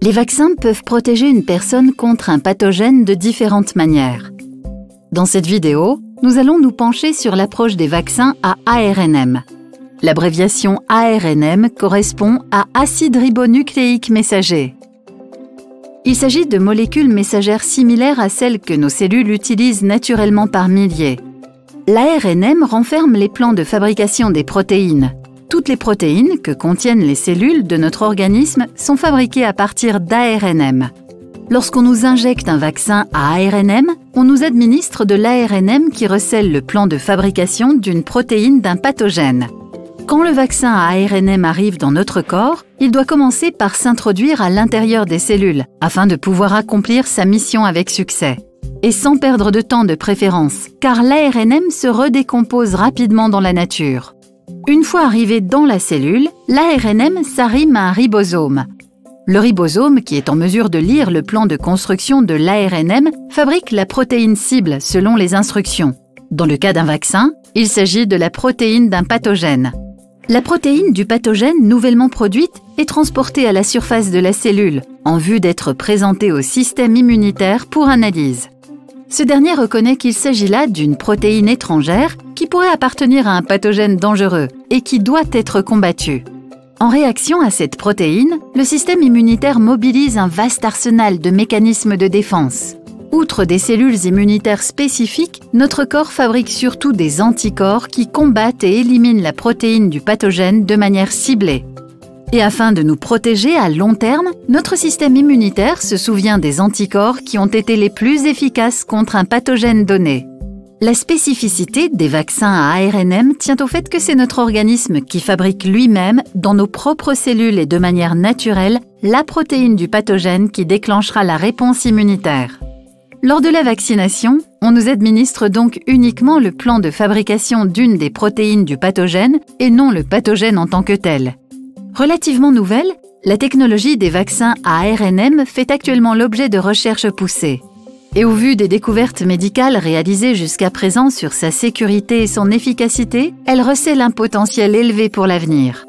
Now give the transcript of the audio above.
Les vaccins peuvent protéger une personne contre un pathogène de différentes manières. Dans cette vidéo, nous allons nous pencher sur l'approche des vaccins à ARNM. L'abréviation ARNM correspond à acide ribonucléique messager. Il s'agit de molécules messagères similaires à celles que nos cellules utilisent naturellement par milliers. L'ARNM renferme les plans de fabrication des protéines. Toutes les protéines que contiennent les cellules de notre organisme sont fabriquées à partir d'ARNM. Lorsqu'on nous injecte un vaccin à ARNM, on nous administre de l'ARNM qui recèle le plan de fabrication d'une protéine d'un pathogène. Quand le vaccin à ARNM arrive dans notre corps, il doit commencer par s'introduire à l'intérieur des cellules afin de pouvoir accomplir sa mission avec succès. Et sans perdre de temps de préférence, car l'ARNM se redécompose rapidement dans la nature. Une fois arrivé dans la cellule, l'ARNM s'arrime à un ribosome. Le ribosome, qui est en mesure de lire le plan de construction de l'ARNM, fabrique la protéine cible selon les instructions. Dans le cas d'un vaccin, il s'agit de la protéine d'un pathogène. La protéine du pathogène nouvellement produite est transportée à la surface de la cellule en vue d'être présentée au système immunitaire pour analyse. Ce dernier reconnaît qu'il s'agit là d'une protéine étrangère qui pourrait appartenir à un pathogène dangereux et qui doit être combattue. En réaction à cette protéine, le système immunitaire mobilise un vaste arsenal de mécanismes de défense. Outre des cellules immunitaires spécifiques, notre corps fabrique surtout des anticorps qui combattent et éliminent la protéine du pathogène de manière ciblée. Et afin de nous protéger à long terme, notre système immunitaire se souvient des anticorps qui ont été les plus efficaces contre un pathogène donné. La spécificité des vaccins à ARNM tient au fait que c'est notre organisme qui fabrique lui-même, dans nos propres cellules et de manière naturelle, la protéine du pathogène qui déclenchera la réponse immunitaire. Lors de la vaccination, on nous administre donc uniquement le plan de fabrication d'une des protéines du pathogène et non le pathogène en tant que tel. Relativement nouvelle, la technologie des vaccins à ARNM fait actuellement l'objet de recherches poussées. Et au vu des découvertes médicales réalisées jusqu'à présent sur sa sécurité et son efficacité, elle recèle un potentiel élevé pour l'avenir.